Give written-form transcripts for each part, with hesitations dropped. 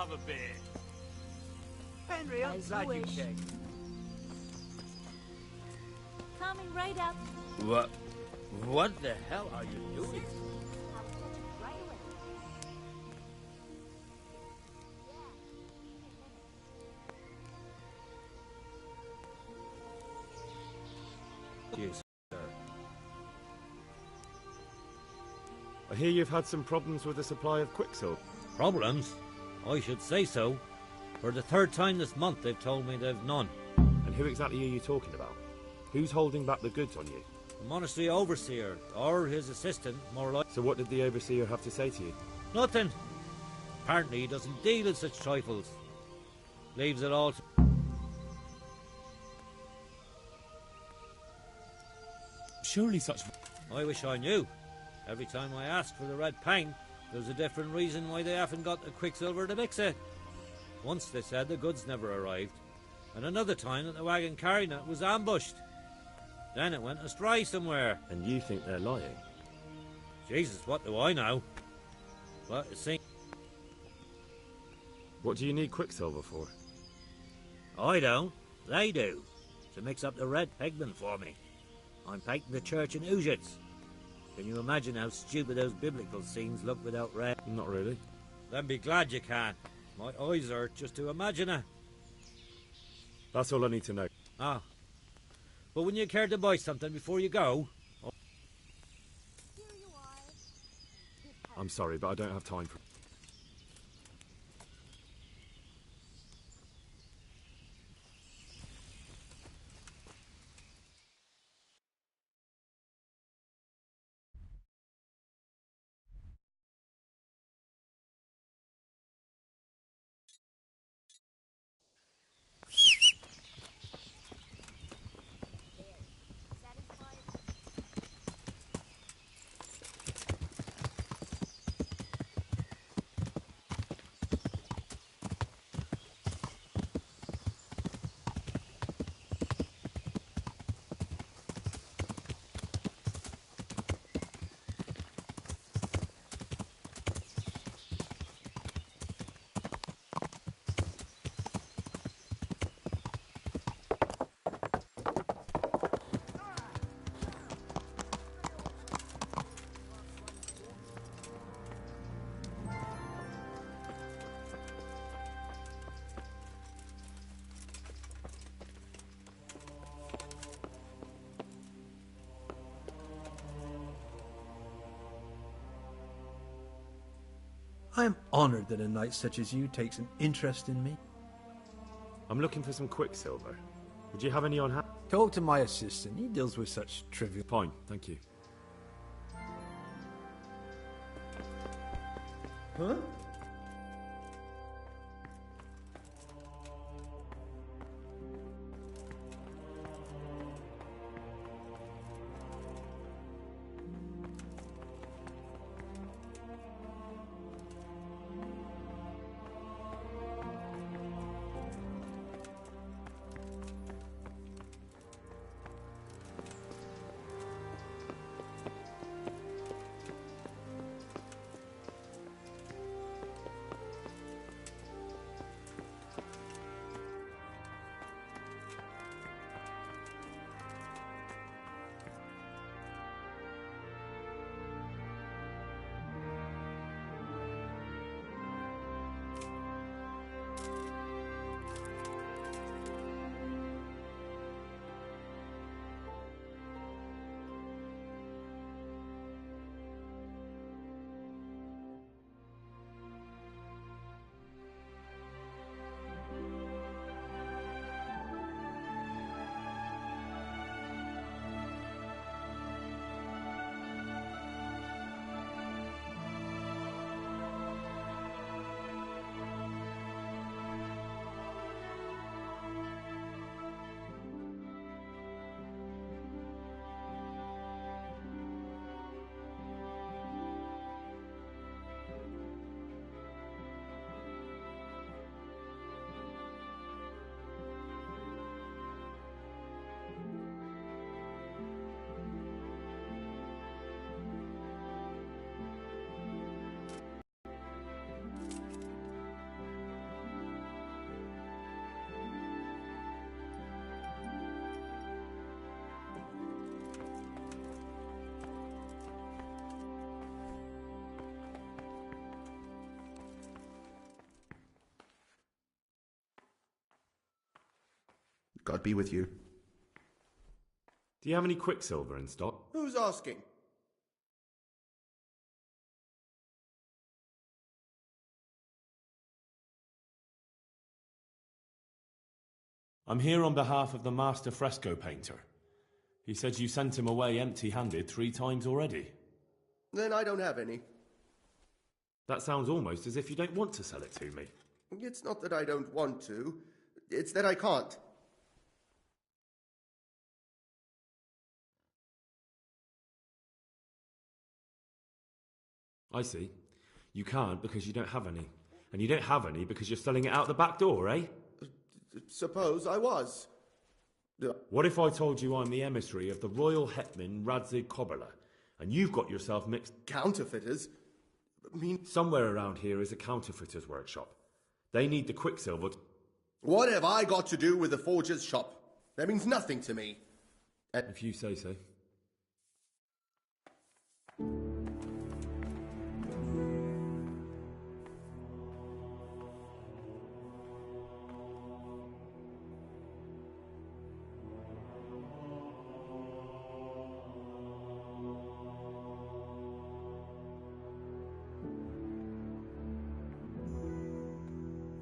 have a beer. Henry, I'm glad you came. Coming right up. What the hell are you doing? Yes, sir. I hear you've had some problems with the supply of Quicksilver. Problems? I should say so. For the third time this month they've told me they've none. And who exactly are you talking about? Who's holding back the goods on you? The monastery overseer, or his assistant, more like. So what did the overseer have to say to you? Nothing. Apparently he doesn't deal in such trifles. Leaves it all to... Surely such... I wish I knew. Every time I ask for the red paint, there's a different reason why they haven't got the Quicksilver to mix it. Once they said the goods never arrived, and another time that the wagon carrying it was ambushed. Then it went astray somewhere. And you think they're lying? Jesus, what do I know? But it seems... What do you need Quicksilver for? I don't. They do. To mix up the red pigment for me. I'm painting the church in Ujits. Can you imagine how stupid those biblical scenes look without red? Not really. Then be glad you can. My eyes hurt just to imagine it. That's all I need to know. Ah. But wouldn't you care to buy something before you go? I'm sorry, but I don't have time for... I am honoured that a knight such as you takes an interest in me. I'm looking for some Quicksilver. Would you have any on hand? Talk to my assistant. He deals with such trivial... Fine, thank you. Huh? God be with you. Do you have any Quicksilver in stock? Who's asking? I'm here on behalf of the master fresco painter. He said you sent him away empty-handed 3 times already. Then I don't have any. That sounds almost as if you don't want to sell it to me. It's not that I don't want to. It's that I can't. I see. You can't because you don't have any. And you don't have any because you're selling it out the back door, eh? Suppose I was. What if I told you I'm the emissary of the Royal Hetman Radzig Kobyla, and you've got yourself mixed... Counterfeiters? I mean... Somewhere around here is a counterfeiter's workshop. They need the Quicksilver... What have I got to do with the forger's shop? That means nothing to me. If you say so.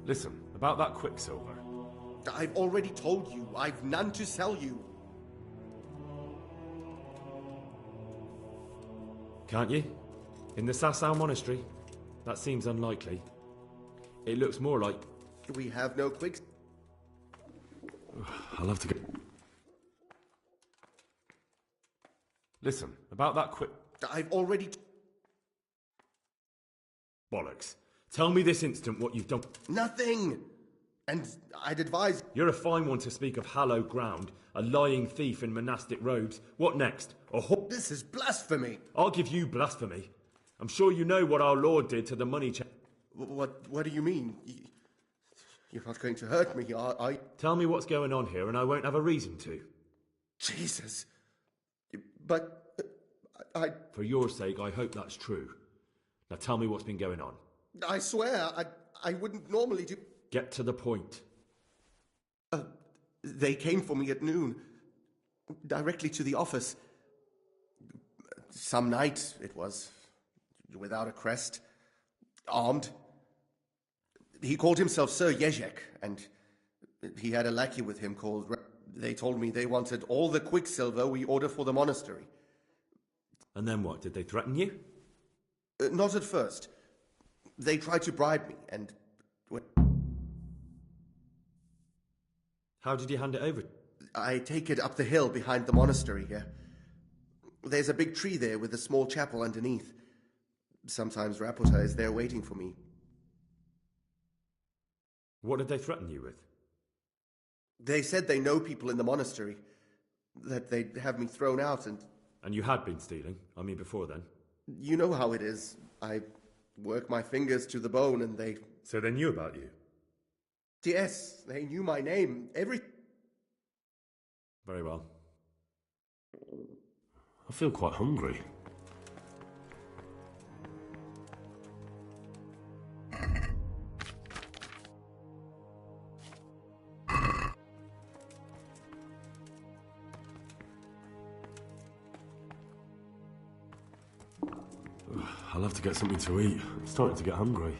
Listen, about that Quicksilver. I've already told you, I've none to sell you. Can't you? In the Sasau Monastery? That seems unlikely. It looks more like... We have no quick... I'll have to go... Listen, about that I've already... Bollocks. Tell me this instant what you've done. Nothing! And I'd advise... You're a fine one to speak of hallowed ground, a lying thief in monastic robes. What next? This is blasphemy! I'll give you blasphemy. I'm sure you know what our Lord did to the money What do you mean? You're not going to hurt me, are you? Tell me what's going on here and I won't have a reason to. Jesus. But... For your sake, I hope that's true. Now tell me what's been going on. I swear, I wouldn't normally do... Get to the point. They came for me at noon. Directly to the office. Some night, it was. Without a crest. Armed. He called himself Sir Jezek, and he had a lackey with him called... They told me they wanted all the Quicksilver we order for the monastery. And then what? Did they threaten you? Not at first. They tried to bribe me, and... How did you hand it over? I take it up the hill behind the monastery here. There's a big tree there with a small chapel underneath. Sometimes Rapota is there waiting for me. What did they threaten you with? They said they know people in the monastery. That they'd have me thrown out and... And you had been stealing? I mean, before then? You know how it is. I work my fingers to the bone and they... So they knew about you? Yes, they knew my name. Very well. I feel quite hungry. I'll have to get something to eat. I'm starting to get hungry.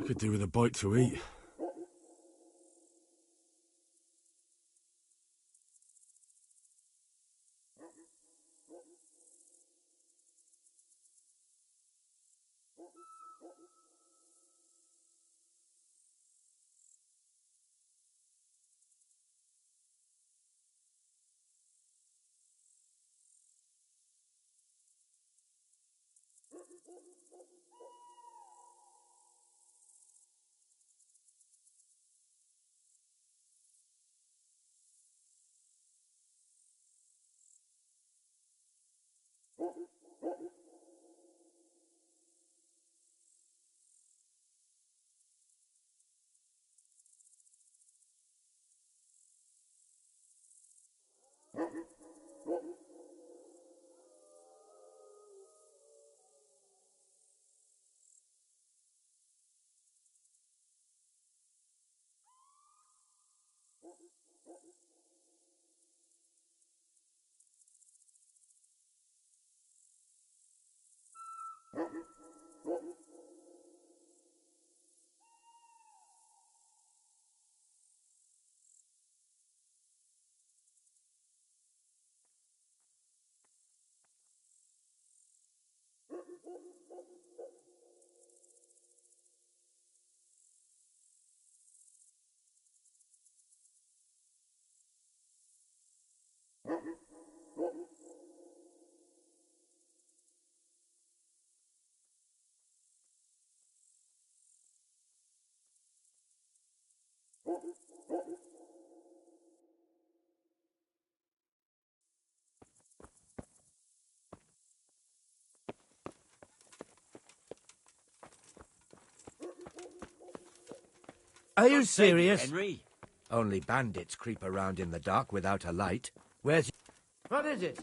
I could do with a bite to eat. Are you serious? Henry? Only bandits creep around in the dark without a light. Where's... What is it?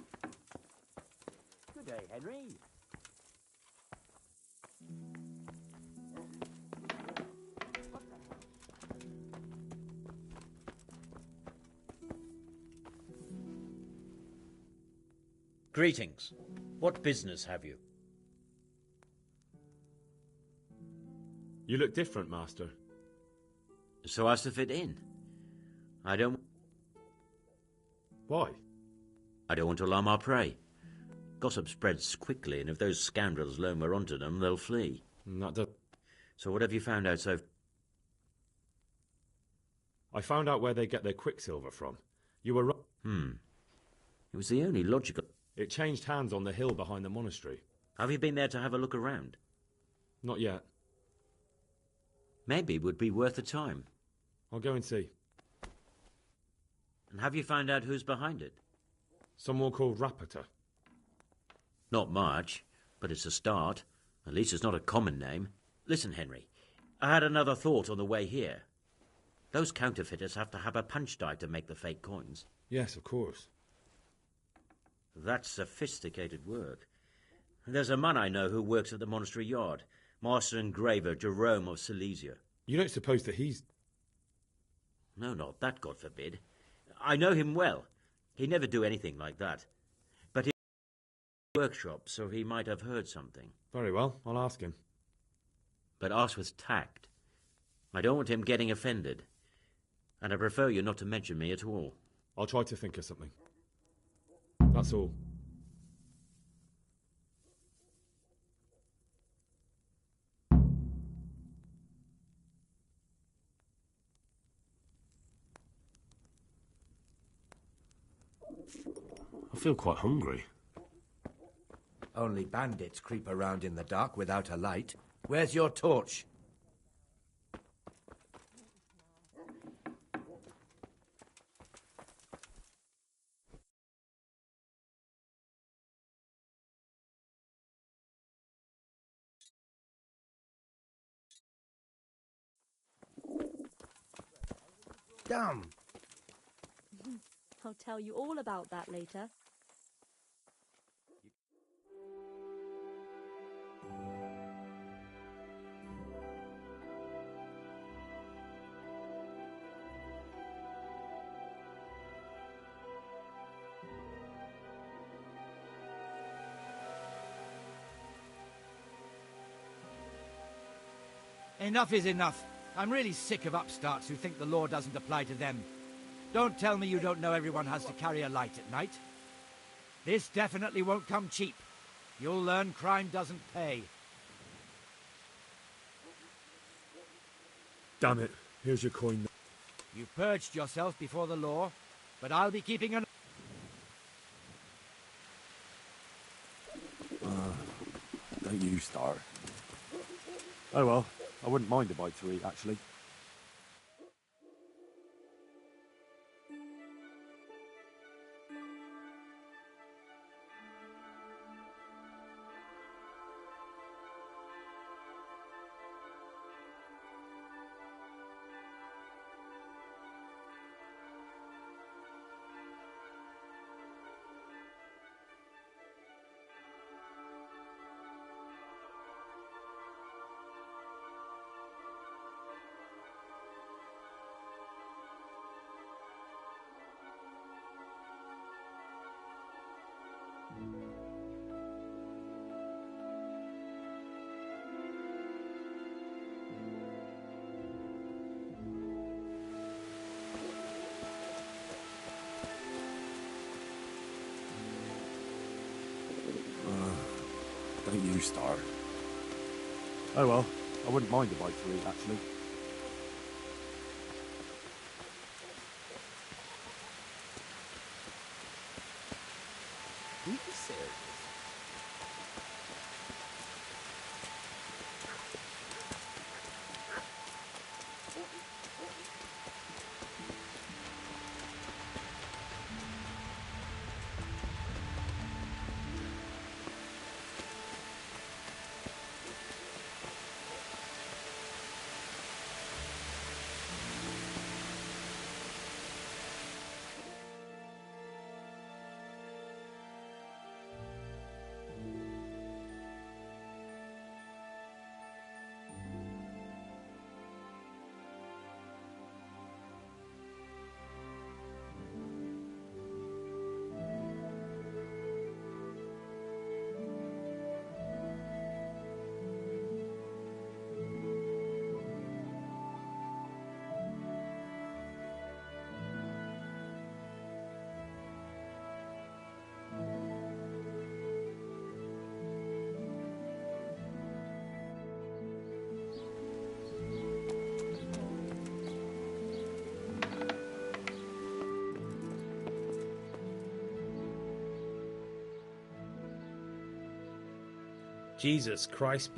Good day, Henry. Greetings. What business have you? You look different, Master. So as to fit in. I don't Why? want to alarm our prey. Gossip spreads quickly, and if those scoundrels learn we're onto them, they'll flee. That does... So what have you found out so... I found out where they get their quicksilver from. You were right. It was the only logical... It changed hands on the hill behind the monastery. Have you been there to have a look around? Not yet. Maybe it would be worth the time. I'll go and see. And have you found out who's behind it? Someone called Rapita. Not much, but it's a start. At least it's not a common name. Listen, Henry, I had another thought on the way here. Those counterfeiters have to have a punch die to make the fake coins. Yes, of course. That's sophisticated work. There's a man I know who works at the monastery yard, Master Engraver Jerome of Silesia. You don't suppose that he's... No, not that, God forbid. I know him well. He'd never do anything like that. But he workshop, so he might have heard something. Very well, I'll ask him. But ask with tact. I don't want him getting offended. And I prefer you not to mention me at all. I'll try to think of something. That's all. I feel quite hungry. Only bandits creep around in the dark without a light. Where's your torch? Damn! I'll tell you all about that later. Enough is enough. I'm really sick of upstarts who think the law doesn't apply to them. Don't tell me you don't know everyone has to carry a light at night. This definitely won't come cheap. You'll learn crime doesn't pay. Damn it. Here's your coin. You purged yourself before the law, but I'll be keeping an... Don't you start. Oh well, I wouldn't mind a bite to eat, actually. Don't you start. Oh well, I wouldn't mind a bite to eat, actually. Are you serious? Jesus Christ.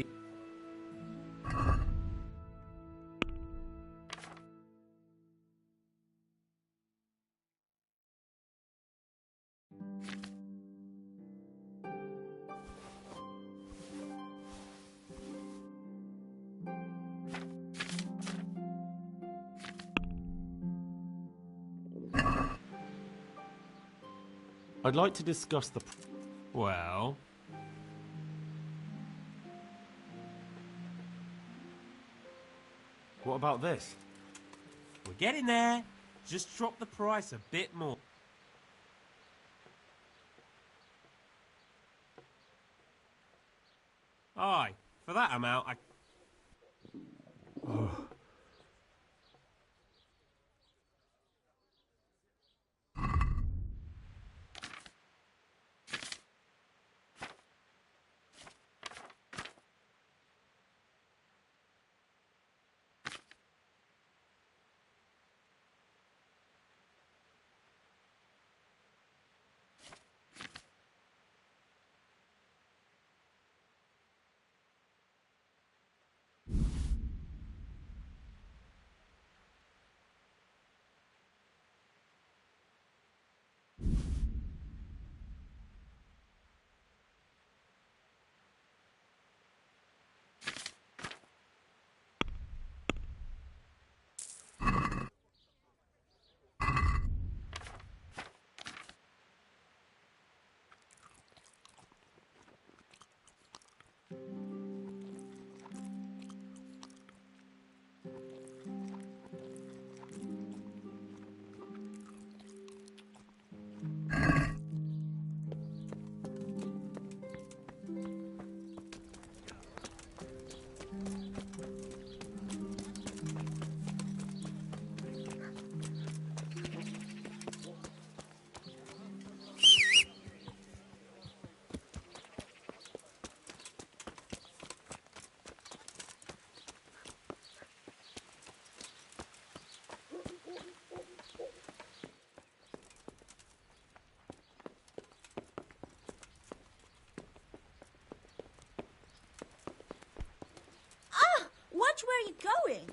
I'd like to discuss the... Well... What about this? We're getting there. Just drop the price a bit more. Aye, for that amount, I... Oh. Watch where you're going.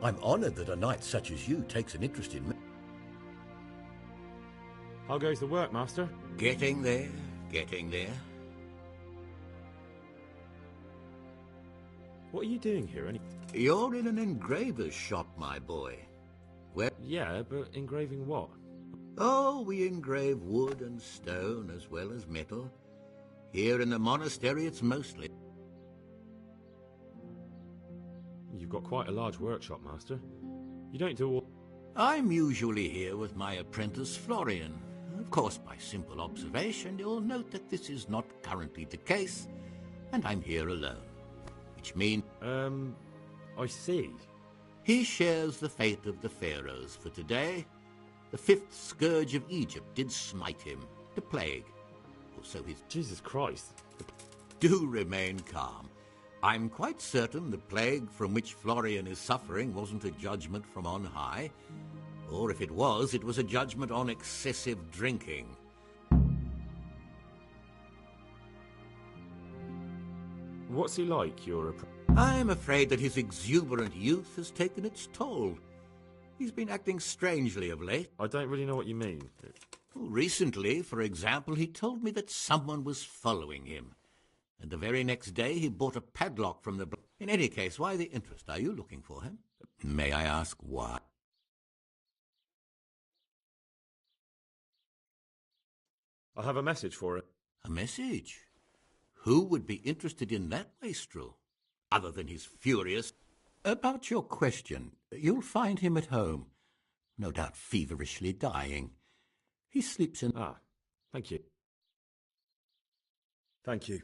I'm honored that a knight such as you takes an interest in me. How goes the work, Master? Getting there, getting there. What are you doing here, anyway? You're in an engraver's shop, my boy. Where? Yeah, but engraving what? Oh, we engrave wood and stone as well as metal. Here in the monastery, it's mostly... You've got quite a large workshop, Master. You don't do all... I'm usually here with my apprentice, Florian. Of course, by simple observation, you'll note that this is not currently the case, and I'm here alone. Which means... I see. He shares the fate of the pharaohs for today. The fifth scourge of Egypt did smite him, the plague. Also his... Jesus Christ. Do remain calm. I'm quite certain the plague from which Florian is suffering wasn't a judgment from on high. Or if it was a judgment on excessive drinking. What's he like, your... I'm afraid that his exuberant youth has taken its toll. He's been acting strangely of late. I don't really know what you mean. Recently, for example, he told me that someone was following him. And the very next day he bought a padlock from the... In any case, why the interest? Are you looking for him? May I ask why? I have a message for it. A message? Who would be interested in that wastrel? Other than his furious... About your question, you'll find him at home. No doubt feverishly dying. He sleeps in... Ah, thank you. Thank you.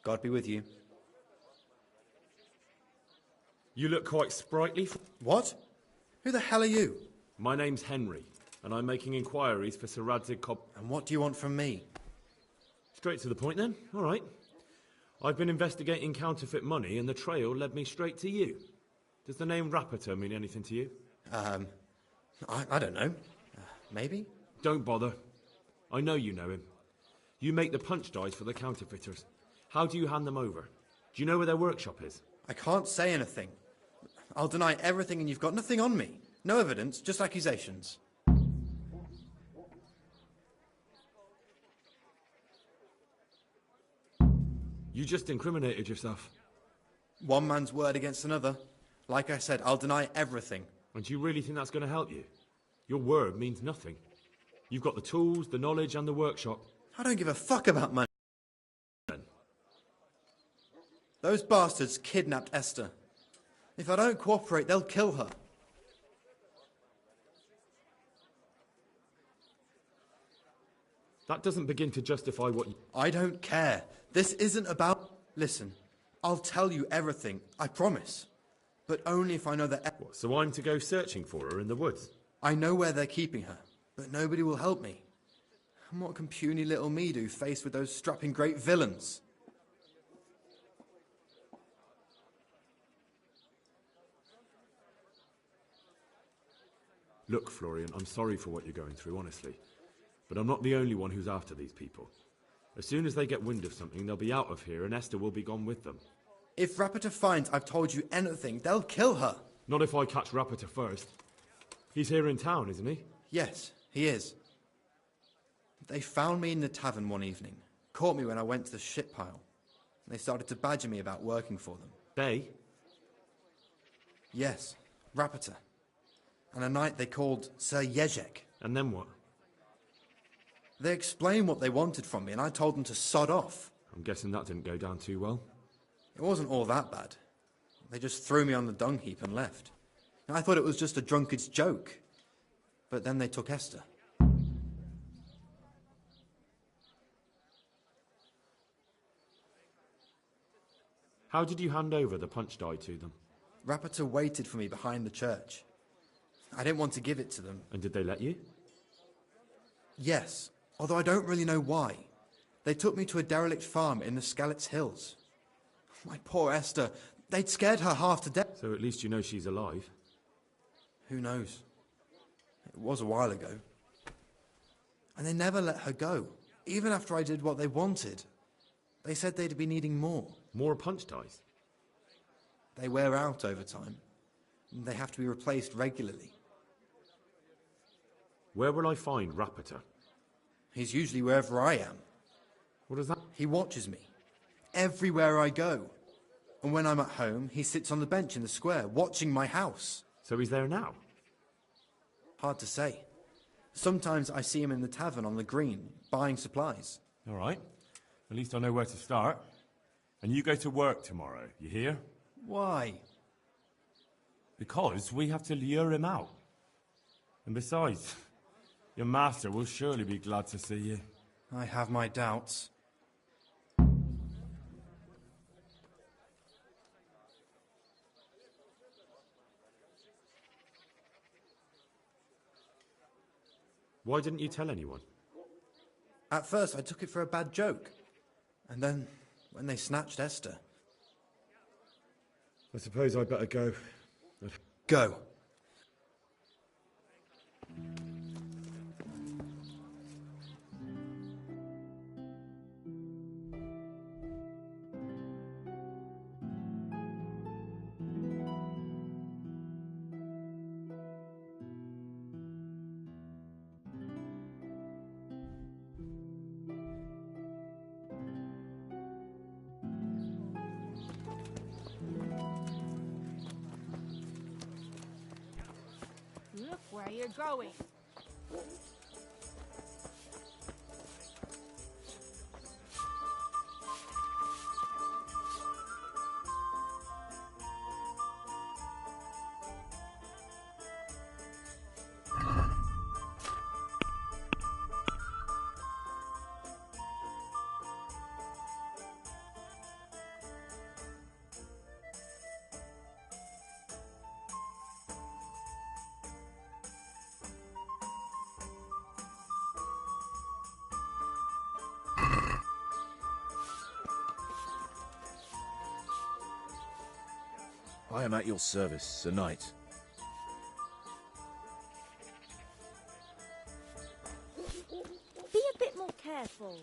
God be with you. You look quite sprightly. What? Who the hell are you? My name's Henry, and I'm making inquiries for Sir Radzig Kob... And what do you want from me? Straight to the point, then. All right. I've been investigating counterfeit money, and the trail led me straight to you. Does the name Rapiter mean anything to you? I don't know. Maybe? Don't bother. I know you know him. You make the punch dice for the counterfeiters. How do you hand them over? Do you know where their workshop is? I can't say anything. I'll deny everything and you've got nothing on me. No evidence, just accusations. You just incriminated yourself. One man's word against another. Like I said, I'll deny everything. And do you really think that's going to help you? Your word means nothing. You've got the tools, the knowledge, and the workshop. I don't give a fuck about money. Those bastards kidnapped Esther. If I don't cooperate, they'll kill her. That doesn't begin to justify what you... I don't care. This isn't about... Listen, I'll tell you everything, I promise. But only if I know that... What, so I'm to go searching for her in the woods? I know where they're keeping her, but nobody will help me. And what can puny little me do faced with those strapping great villains? Look, Florian, I'm sorry for what you're going through, honestly. But I'm not the only one who's after these people. As soon as they get wind of something, they'll be out of here and Esther will be gone with them. If Rapiter finds I've told you anything, they'll kill her. Not if I catch Rapiter first. He's here in town, isn't he? Yes, he is. They found me in the tavern one evening, caught me when I went to the shit pile. They started to badger me about working for them. They? Yes, Rapiter. And a night they called Sir Jezek. And then what? They explained what they wanted from me, and I told them to sod off. I'm guessing that didn't go down too well. It wasn't all that bad. They just threw me on the dung heap and left. And I thought it was just a drunkard's joke. But then they took Esther. How did you hand over the punch die to them? Rapiter waited for me behind the church. I didn't want to give it to them. And did they let you? Yes, although I don't really know why. They took me to a derelict farm in the Skalitz Hills. My poor Esther, they'd scared her half to death. So at least you know she's alive. Who knows? It was a while ago. And they never let her go, even after I did what they wanted. They said they'd be needing more. More punch dies? They wear out over time. And they have to be replaced regularly. Where will I find Rapiter? He's usually wherever I am. What does that... He watches me. Everywhere I go. And when I'm at home, he sits on the bench in the square, watching my house. So he's there now? Hard to say. Sometimes I see him in the tavern on the green, buying supplies. All right. At least I know where to start. And you go to work tomorrow, you hear? Why? Because we have to lure him out. And besides, your master will surely be glad to see you. I have my doubts. Why didn't you tell anyone? At first I took it for a bad joke. And then, when they snatched Esther... I suppose I'd better go. Go. Look where you're going. I am at your service, Sir Knight. Be a bit more careful.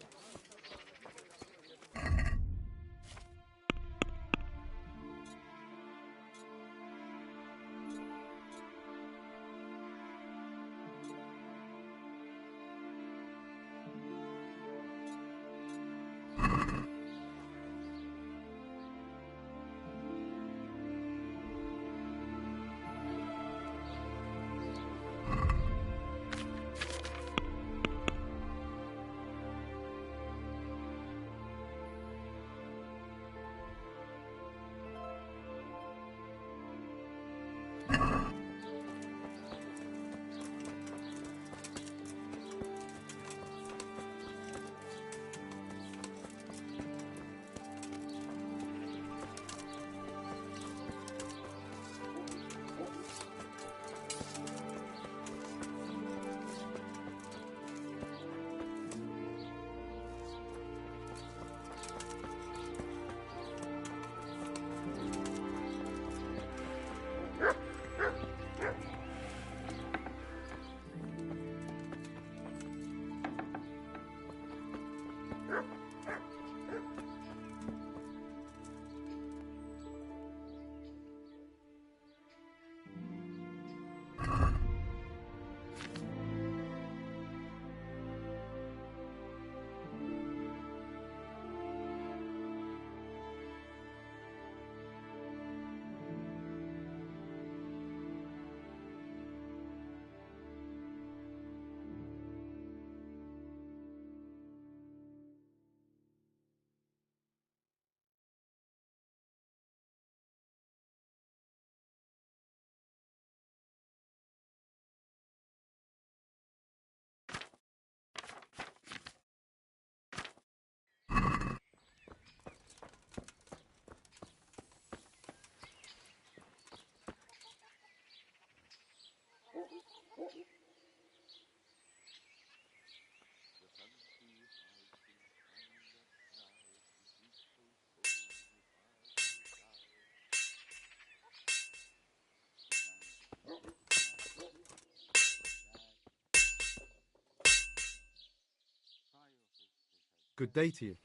Good day to you.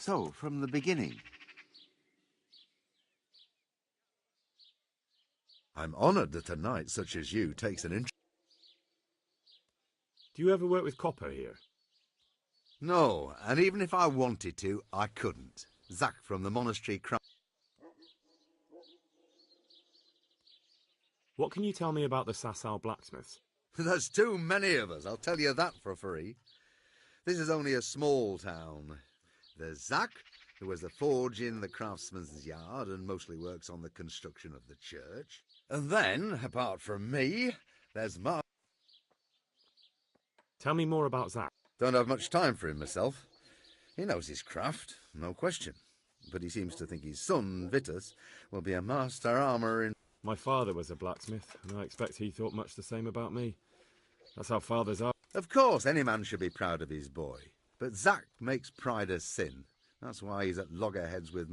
So, from the beginning. I'm honoured that a knight such as you takes an interest. Do you ever work with copper here? No, and even if I wanted to, I couldn't. Zach from the monastery What can you tell me about the Sasau blacksmiths? There's too many of us, I'll tell you that for free. This is only a small town. There's Zach, who has a forge in the craftsman's yard and mostly works on the construction of the church. And then, apart from me, there's Mark. Tell me more about Zach. Don't have much time for him myself. He knows his craft, no question. But he seems to think his son, Vitus, will be a master armourer in... My father was a blacksmith, and I expect he thought much the same about me. That's how fathers are. Of course, any man should be proud of his boy. But Zach makes pride a sin. That's why he's at loggerheads with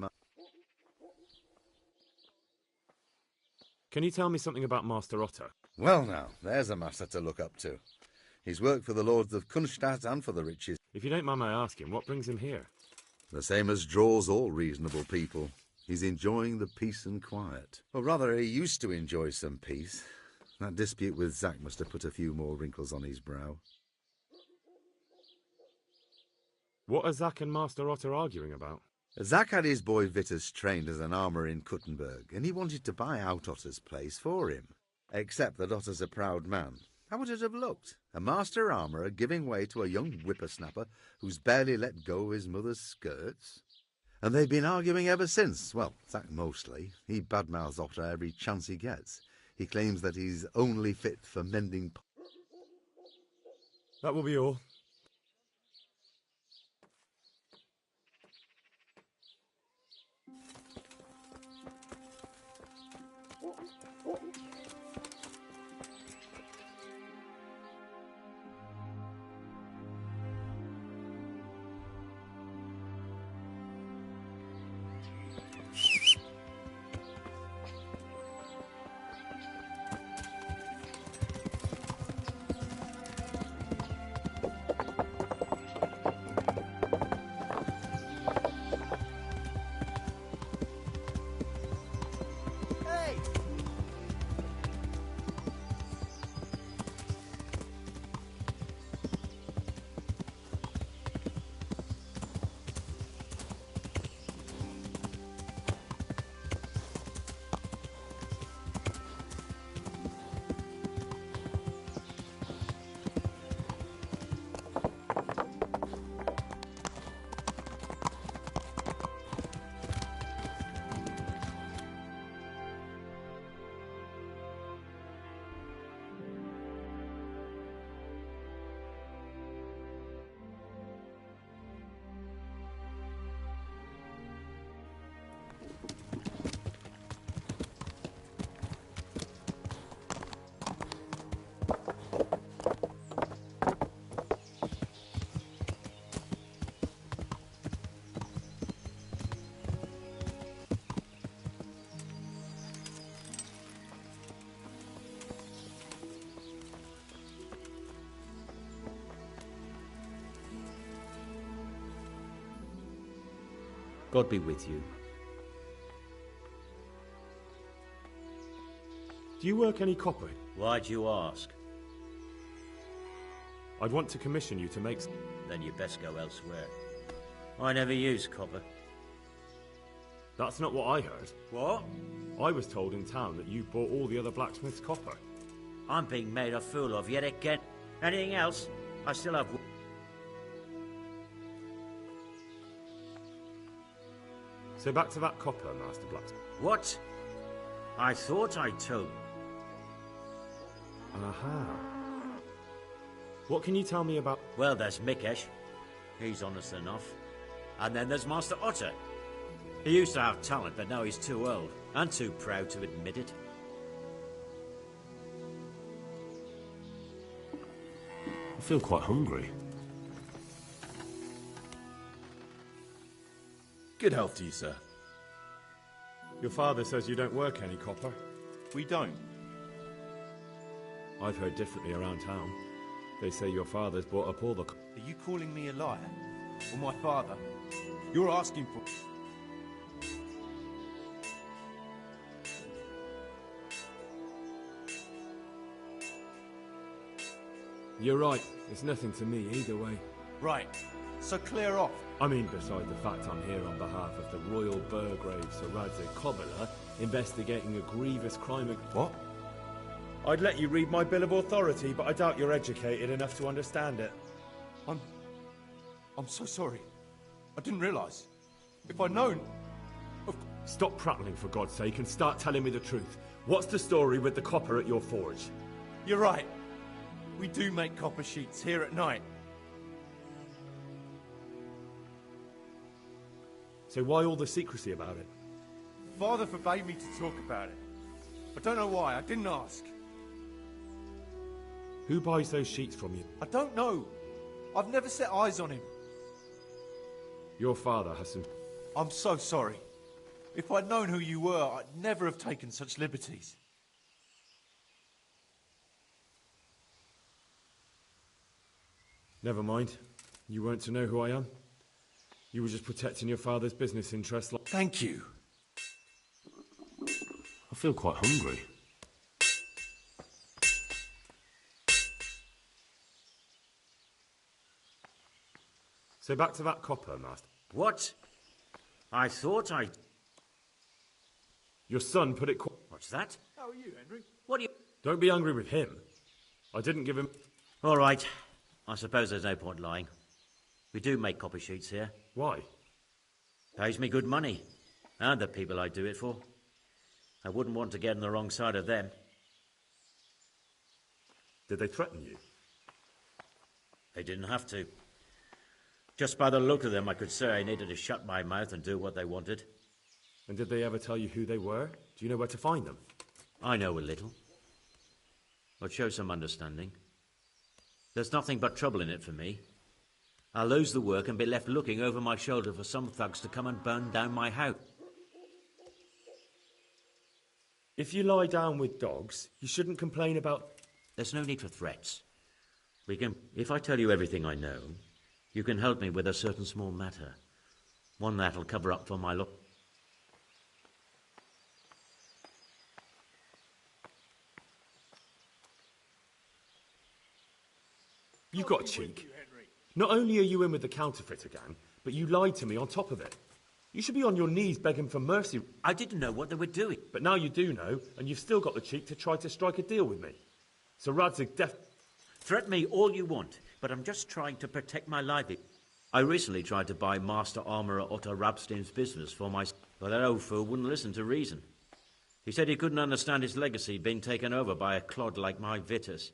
Can you tell me something about Master Otto? Well now, there's a master to look up to. He's worked for the lords of Kunstadt and for the riches. If you don't mind my asking, what brings him here? The same as draws all reasonable people. He's enjoying the peace and quiet. Or rather, he used to enjoy some peace. That dispute with Zach must have put a few more wrinkles on his brow. What are Zach and Master Otto arguing about? Zach had his boy Vitus trained as an armourer in Kuttenberg, and he wanted to buy out Otto's place for him. Except that Otto's a proud man. How would it have looked? A master armourer giving way to a young whippersnapper who's barely let go of his mother's skirts? And they've been arguing ever since. Well, Zach mostly. He badmouths Otto every chance he gets. He claims that he's only fit for mending... That will be all. God be with you. Do you work any copper? Why'd you ask? I'd want to commission you to make... Then you best go elsewhere. I never use copper. That's not what I heard. What? I was told in town that you bought all the other blacksmiths' copper. I'm being made a fool of yet again. Anything else? I still have... So back to that copper, Master Blacksmith. What? I thought I told... Aha. What can you tell me about... Well, there's Mikesh. He's honest enough. And then there's Master Otter. He used to have talent, but now he's too old. And too proud to admit it. I feel quite hungry. Good health to you, sir. Your father says you don't work any copper. We don't. I've heard differently around town. They say your father's bought up all the... Are you calling me a liar? Or my father? You're asking for... You're right. It's nothing to me either way. Right. So clear off. I mean, beside the fact I'm here on behalf of the Royal Burgrave Sir Radzig Cobbler, investigating a grievous crime... What? I'd let you read my Bill of Authority, but I doubt you're educated enough to understand it. I'm so sorry. I didn't realise. If I'd known... Stop prattling, for God's sake, and start telling me the truth. What's the story with the copper at your forge? You're right. We do make copper sheets here at night. So why all the secrecy about it? Father forbade me to talk about it. I don't know why. I didn't ask. Who buys those sheets from you? I don't know. I've never set eyes on him. Your father has some... I'm so sorry. If I'd known who you were, I'd never have taken such liberties. Never mind. You weren't to know who I am. You were just protecting your father's business interests like... Thank you. I feel quite hungry. So back to that copper, Master. What? I thought I... Your son put it... What's that? How are you, Henry? What do you... Don't be angry with him. I didn't give him... All right. I suppose there's no point lying. We do make copy sheets here. Why? Pays me good money. And the people I do it for. I wouldn't want to get on the wrong side of them. Did they threaten you? They didn't have to. Just by the look of them, I could say I needed to shut my mouth and do what they wanted. And did they ever tell you who they were? Do you know where to find them? I know a little. But show some understanding. There's nothing but trouble in it for me. I'll lose the work and be left looking over my shoulder for some thugs to come and burn down my house. If you lie down with dogs, you shouldn't complain about... There's no need for threats. If I tell you everything I know, you can help me with a certain small matter. One that'll cover up for my look. You've got a cheek. Not only are you in with the counterfeiter gang, but you lied to me on top of it. You should be on your knees begging for mercy. I didn't know what they were doing. But now you do know, and you've still got the cheek to try to strike a deal with me. So Radzig Threaten me all you want, but I'm just trying to protect my livelihood. I recently tried to buy Master Armourer Otto Rabstein's business for my... But that old fool wouldn't listen to reason. He said he couldn't understand his legacy being taken over by a clod like my Vitus.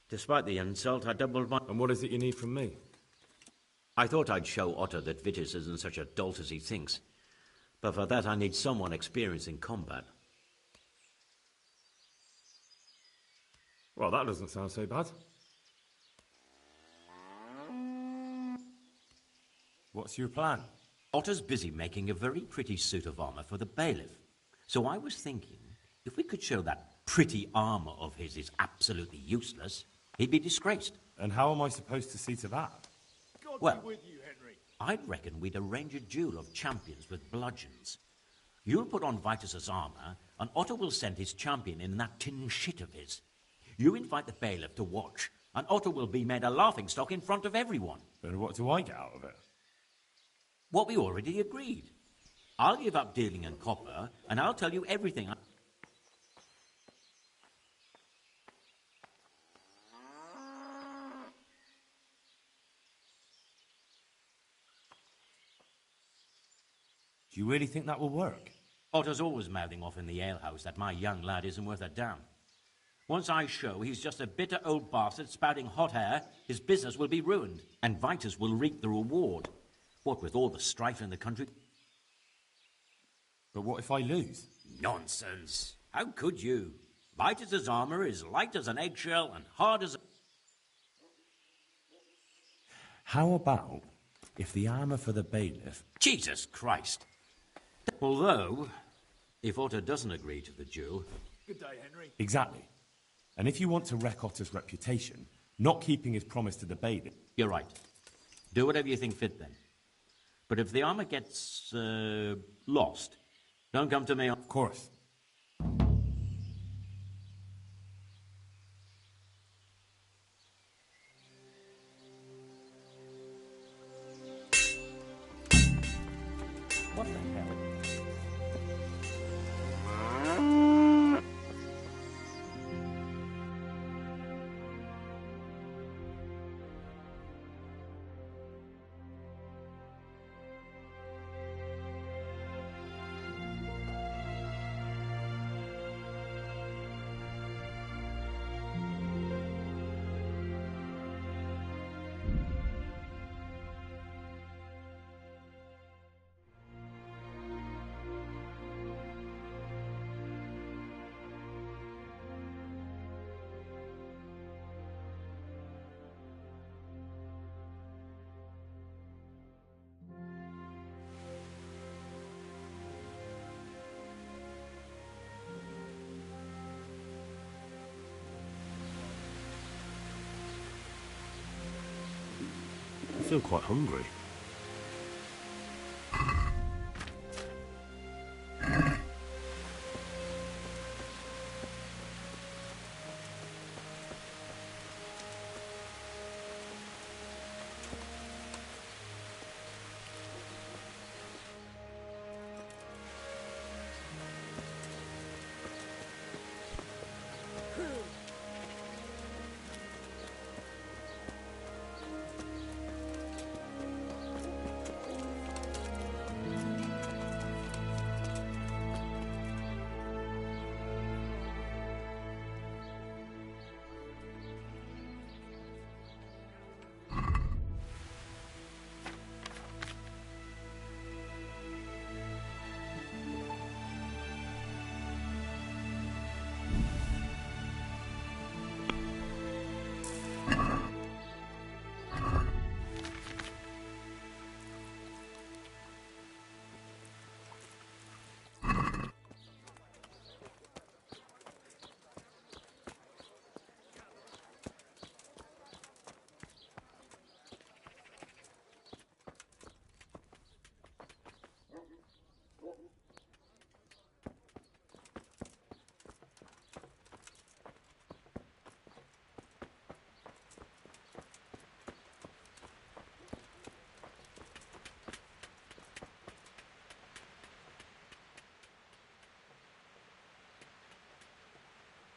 Despite the insult, I doubled my... And what is it you need from me? I thought I'd show Otto that Vitus isn't such a dolt as he thinks. But for that, I need someone experienced in combat. Well, that doesn't sound so bad. What's your plan? Otto's busy making a very pretty suit of armour for the bailiff. So I was thinking, if we could show that pretty armour of his is absolutely useless, he'd be disgraced. And how am I supposed to see to that? God Well, be with you, Henry. I'd reckon we'd arrange a duel of champions with bludgeons. You'll put on Vitus's armour, and Otto will send his champion in that tin shit of his. You invite the bailiff to watch, and Otto will be made a laughingstock in front of everyone. But what do I get out of it? What we already agreed. I'll give up dealing in copper, and I'll tell you everything. Do you really think that will work? Otto's always mouthing off in the alehouse that my young lad isn't worth a damn. Once I show he's just a bitter old bastard spouting hot air, his business will be ruined, and Vitus will reap the reward. What with all the strife in the country? But what if I lose? Nonsense. How could you? Vitus's armour is light as an eggshell and hard as a... How about if the armour for the bailiff... Jesus Christ! Although, if Otto doesn't agree to the duel... Good day, Henry. Exactly. And if you want to wreck Otto's reputation, not keeping his promise to the bailiff... You're right. Do whatever you think fit then. But if the armour gets, lost, don't come to me... Of course. What the hell? I feel quite hungry.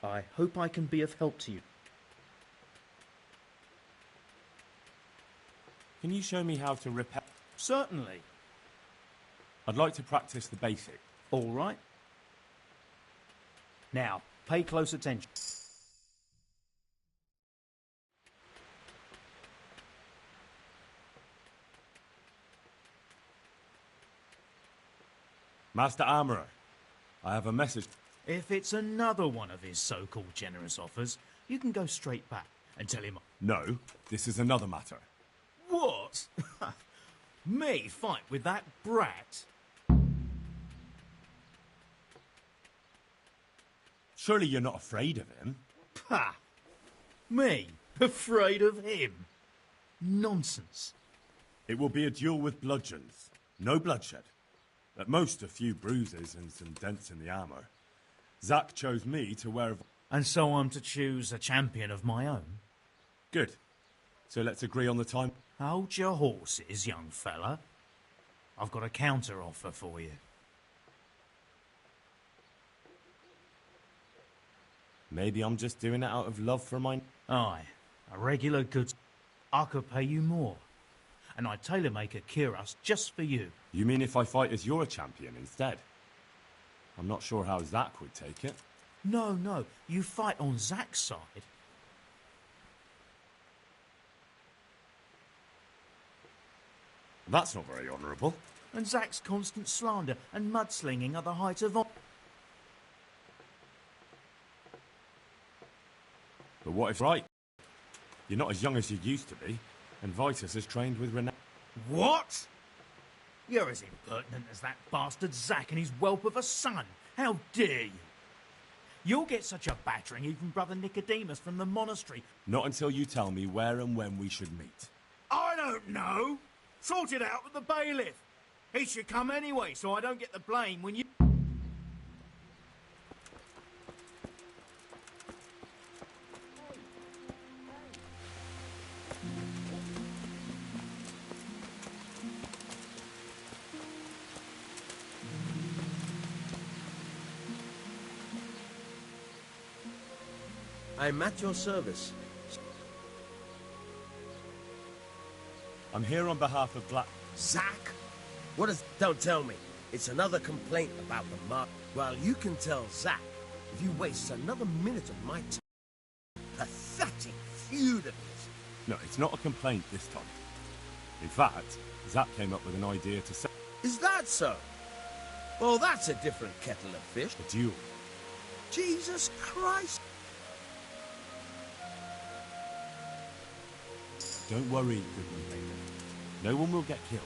I hope I can be of help to you. Can you show me how to repair? Certainly. I'd like to practice the basic. All right. Now, pay close attention. Master Armourer, I have a message. If it's another one of his so-called generous offers, you can go straight back and tell him... No, this is another matter. What? Me fight with that brat? Surely you're not afraid of him? Pah! Me? Afraid of him? Nonsense. It will be a duel with bludgeons. No bloodshed. At most, a few bruises and some dents in the armour. Zack chose me to wear... And so I'm to choose a champion of my own? Good. So let's agree on the time. Hold your horses, young fella. I've got a counter offer for you. Maybe I'm just doing it out of love for my... Aye, a regular goods... I could pay you more. And I'd tailor-make a cuirass just for you. You mean if I fight as your champion instead? I'm not sure how Zack would take it. No, you fight on Zack's side. That's not very honourable. And Zack's constant slander and mudslinging are the height of honour. But what if right? You're not as young as you used to be, and Vitus has trained with renown. What? You're as impertinent as that bastard Zack and his whelp of a son. How dare you? You'll get such a battering even Brother Nicodemus from the monastery. Not until you tell me where and when we should meet. I don't know. Sort it out with the bailiff. He should come anyway, so I don't get the blame when you... I'm at your service. I'm here on behalf of Black... Zack? What is... Don't tell me. It's another complaint about the mark. Well, you can tell Zack if you waste another minute of my time. Pathetic feud of his. No, it's not a complaint this time. In fact, Zack came up with an idea to say... Is that so? Well, that's a different kettle of fish. A duel. Jesus Christ! Don't worry, Goodman Baker. No one will get killed.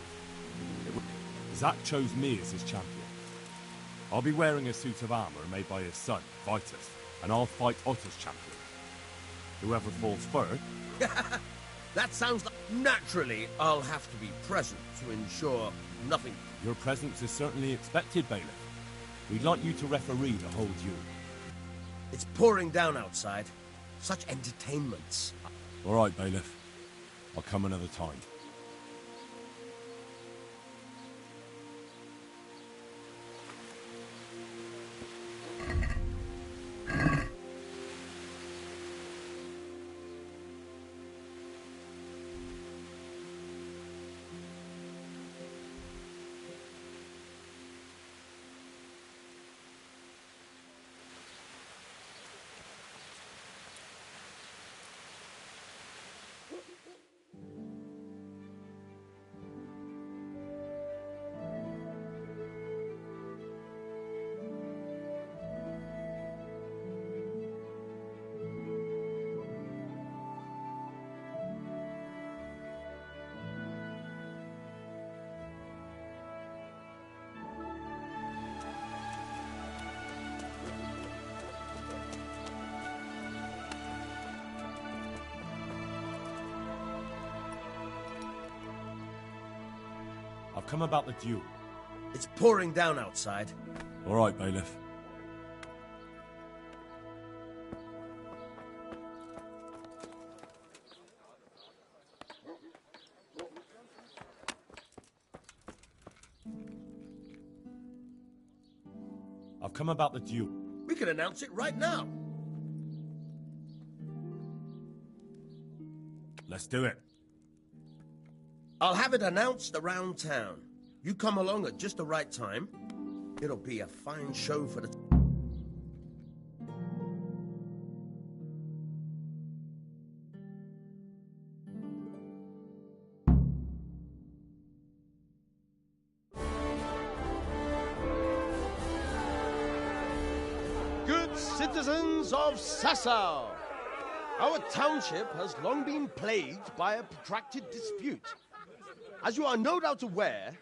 Zack chose me as his champion. I'll be wearing a suit of armour made by his son, Vitus, and I'll fight Otto's champion. Whoever falls first... That sounds like... Naturally, I'll have to be present to ensure nothing... Your presence is certainly expected, Bailiff. We'd like you to referee the whole duel. It's pouring down outside. Such entertainments. All right, Bailiff. I'll come another time. I've come about the duel. It's pouring down outside. All right, Bailiff. I've come about the duel. We can announce it right now. Let's do it. I'll have it announced around town. You come along at just the right time. It'll be a fine show for the... Good citizens of Sasau, our township has long been plagued by a protracted dispute. As you are no doubt aware,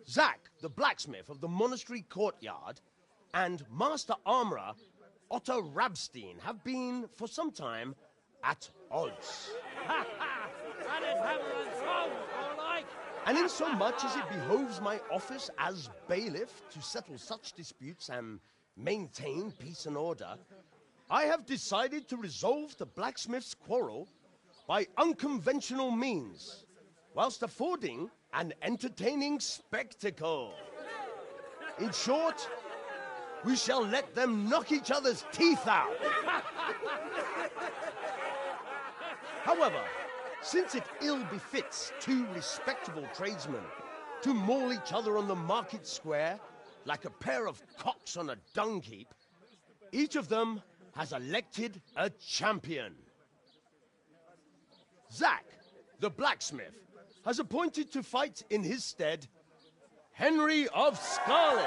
Zack, the blacksmith of the monastery courtyard, and Master Armourer Otto Rabstein have been, for some time, at odds. Ha ha! And it's hammer and tongs, more like! And in so much as it behoves my office as bailiff to settle such disputes and maintain peace and order, I have decided to resolve the blacksmith's quarrel by unconventional means, whilst affording an entertaining spectacle. In short, we shall let them knock each other's teeth out. However, since it ill befits two respectable tradesmen to maul each other on the market square like a pair of cocks on a dung heap, each of them has elected a champion. Zack, the blacksmith, has appointed to fight in his stead Henry of Scarlet.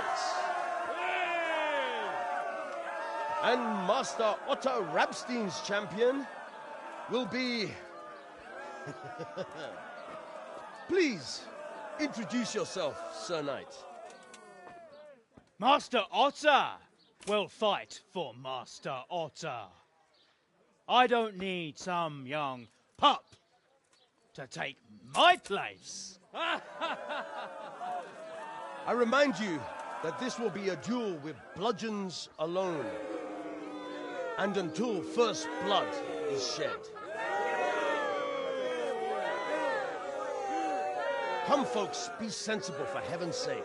And Master Otto Rabstein's champion will be... Please, introduce yourself, Sir Knight. Master Otter will fight for Master Otter. I don't need some young pup to take my place. I remind you that this will be a duel with bludgeons alone, and until first blood is shed. Come, folks, be sensible for heaven's sake.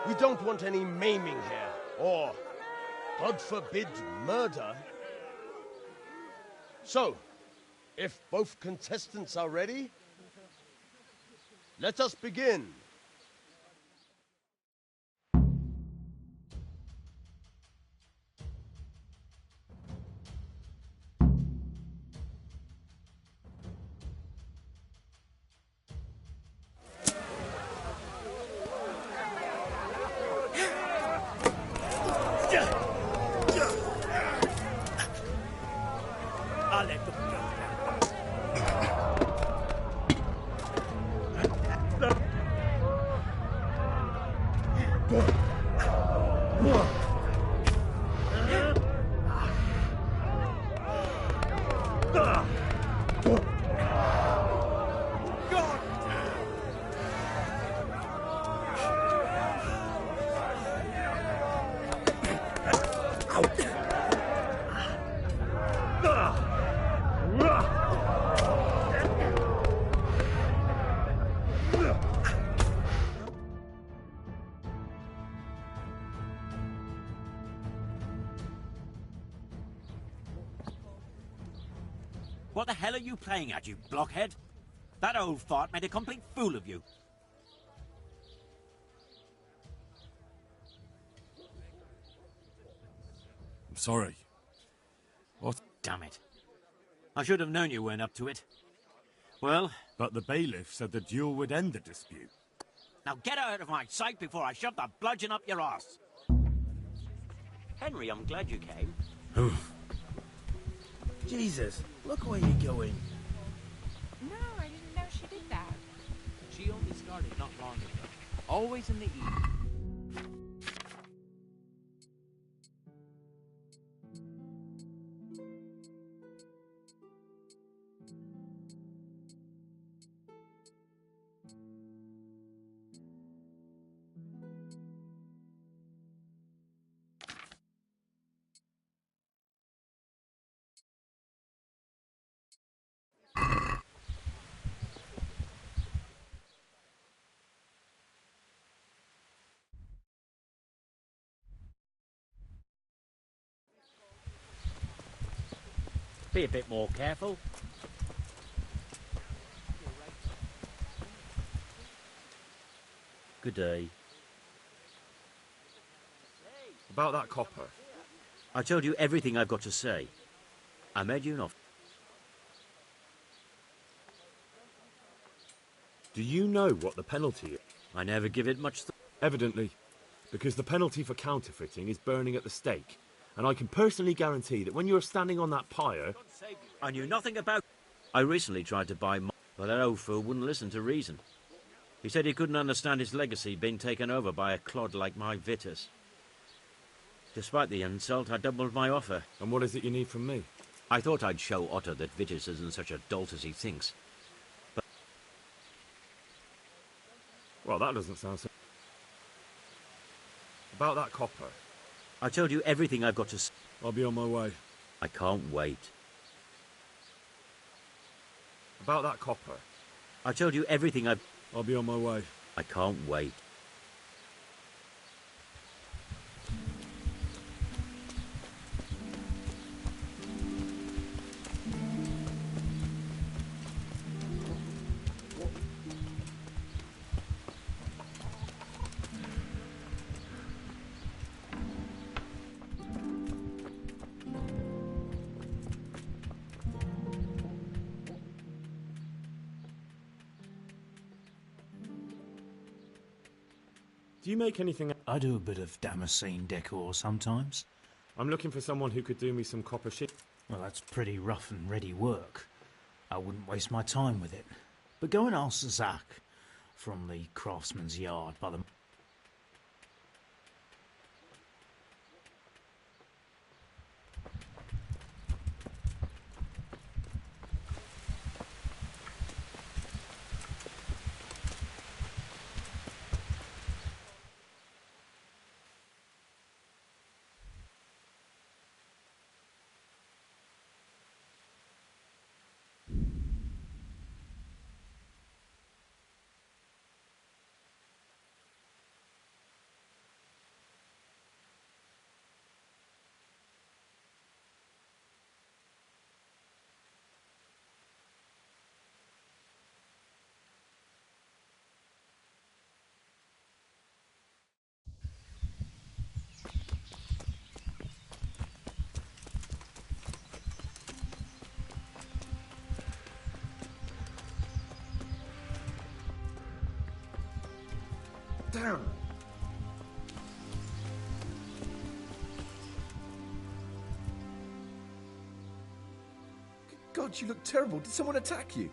We don't want any maiming here, or, God forbid, murder. So, if both contestants are ready, let us begin. I'll let them go What the hell are you playing at, you blockhead? That old fart made a complete fool of you. I'm sorry. What? Damn it. I should have known you weren't up to it. Well? But the bailiff said the duel would end the dispute. Now get out of my sight before I shove the bludgeon up your arse. Henry, I'm glad you came. Jesus, look where you're going. No, I didn't know she did that. She only started not long ago. Always in the evening. Be a bit more careful. Good day. About that copper. I told you everything I've got to say. I made you an offer. Do you know what the penalty is? I never give it much thought. Evidently, because the penalty for counterfeiting is burning at the stake. And I can personally guarantee that when you're standing on that pyre... I knew nothing about... I recently tried to buy... But that old fool wouldn't listen to reason. He said he couldn't understand his legacy being taken over by a clod like my Vitus. Despite the insult, I doubled my offer. And what is it you need from me? I thought I'd show Otto that Vitus isn't such a dolt as he thinks. But Well, that doesn't sound so... About that copper. I told you everything I've got to say. I'll be on my way. I can't wait. About that copper. I told you everything I've... I'll be on my way. I can't wait. Do you make anything... I do a bit of Damascene decor sometimes. I'm looking for someone who could do me some copper shit. Well, that's pretty rough and ready work. I wouldn't waste my time with it. But go and ask Zach from the craftsman's yard by the... Damn! God, you look terrible. Did someone attack you?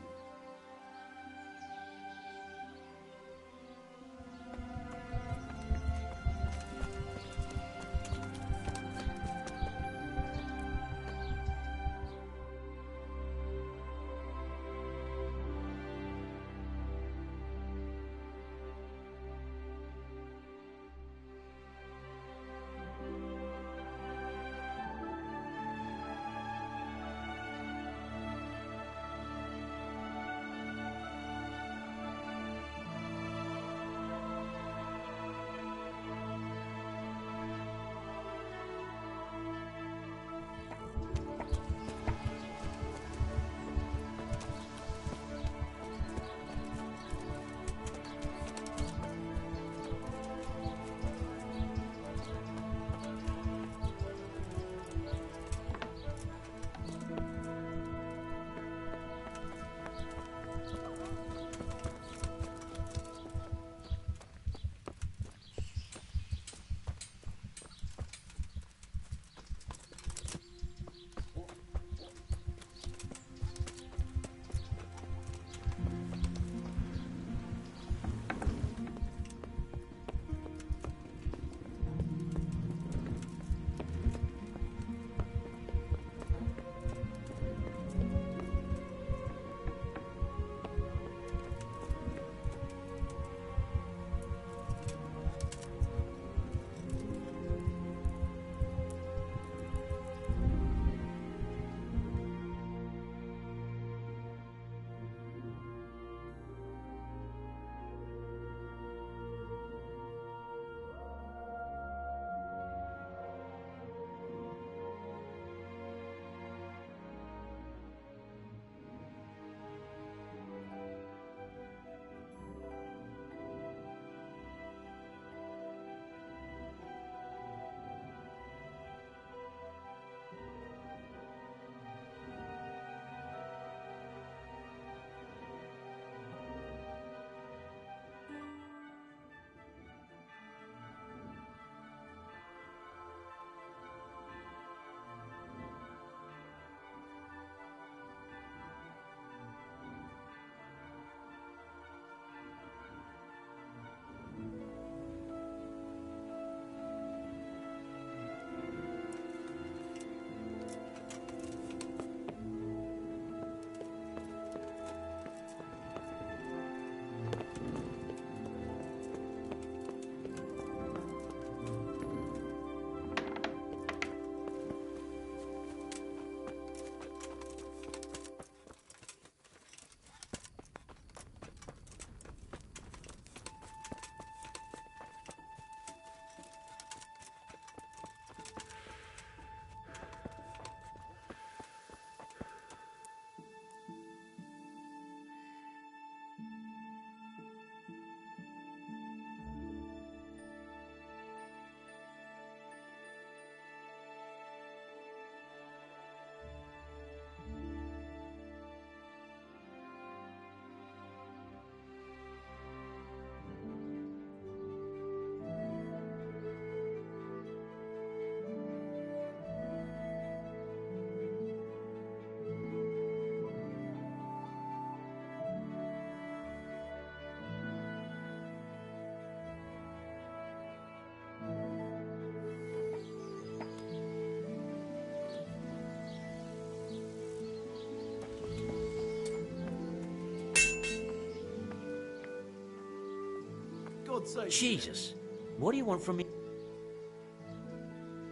God's sake. Jesus. What do you want from me?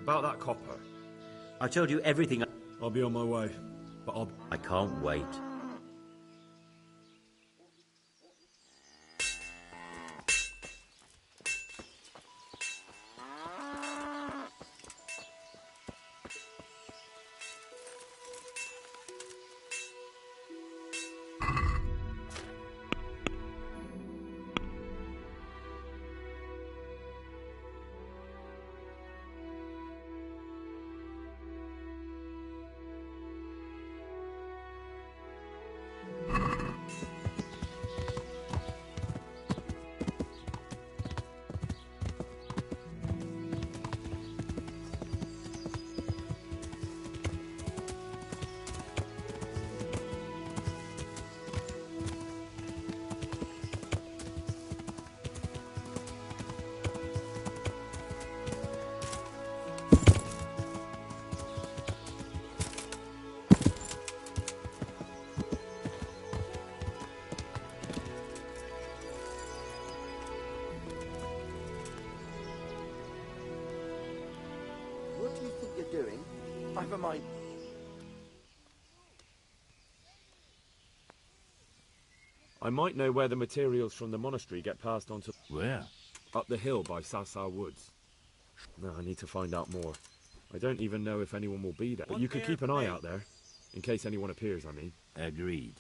About that copper. I told you everything. I'll be on my way, but I can't wait. What do you think you're doing? I've a mind. I might know where the materials from the monastery get passed on to... Where? Up the hill by Sasa Woods. No, I need to find out more. I don't even know if anyone will be there. But you could keep an eye out there. In case anyone appears, I mean. Agreed.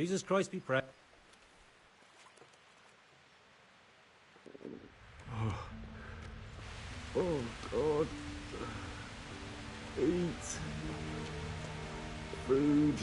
Jesus Christ be praised. Oh, God. Eat. Food.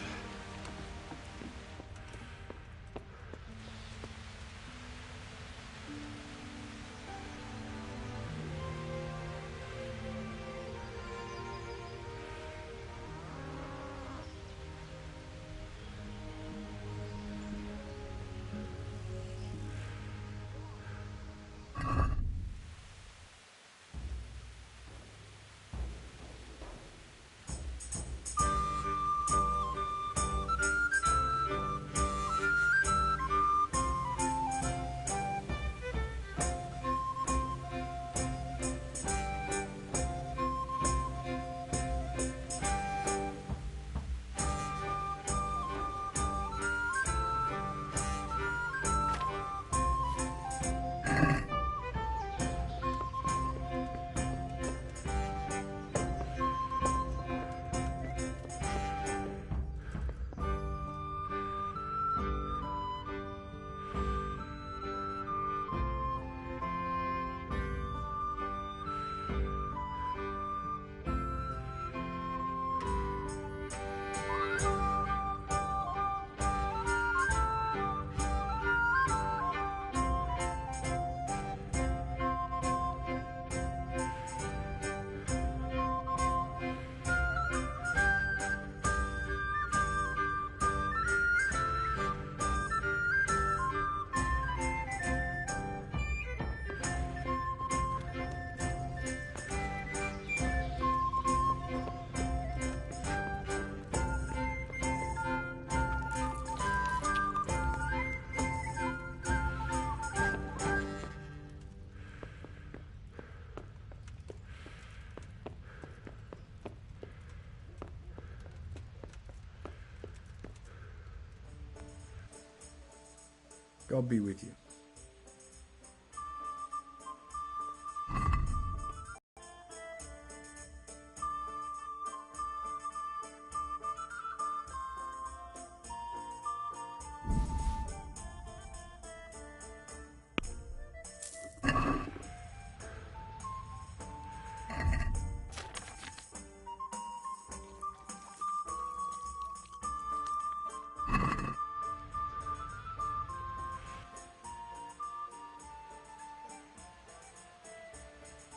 God be with you.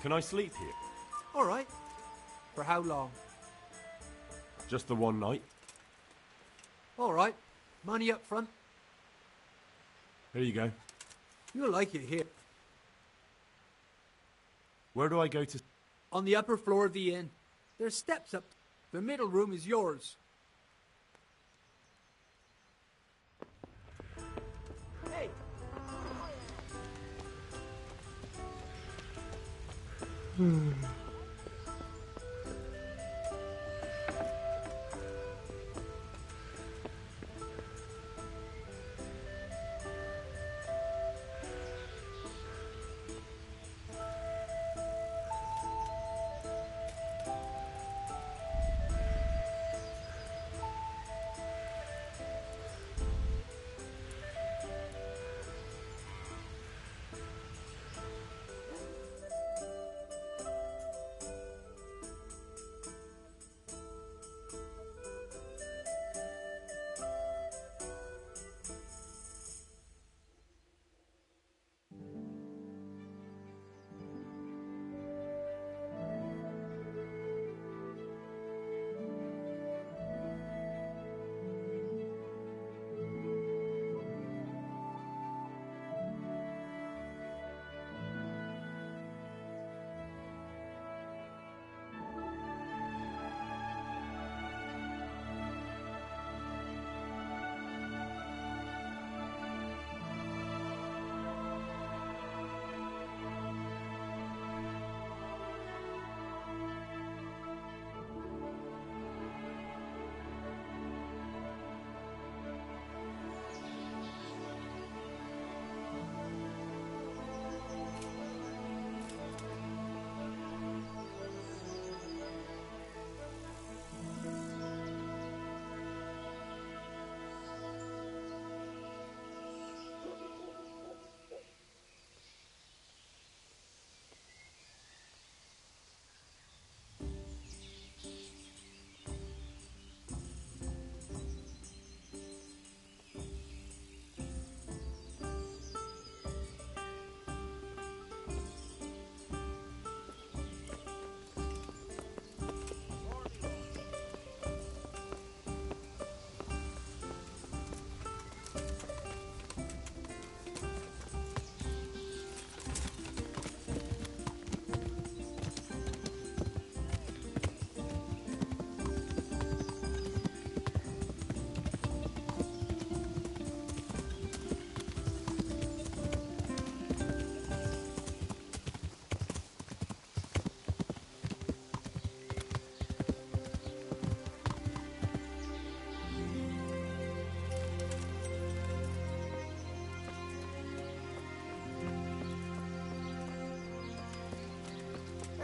Can I sleep here? All right. For how long? Just the one night? All right. Money up front. Here you go. You'll like it here. Where do I go to? On the upper floor of the inn. There's steps up. The middle room is yours. Hey!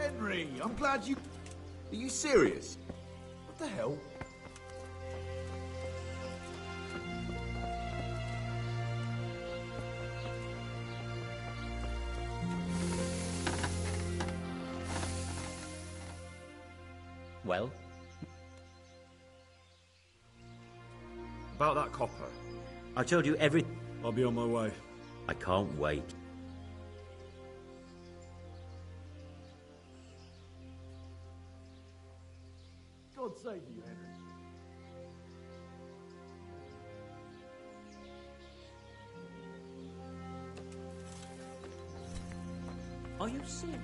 Henry, I'm glad you... Are you serious? What the hell? Well? About that copper. I told you every... I'll be on my way. I can't wait. God save you, Henry. Are you serious?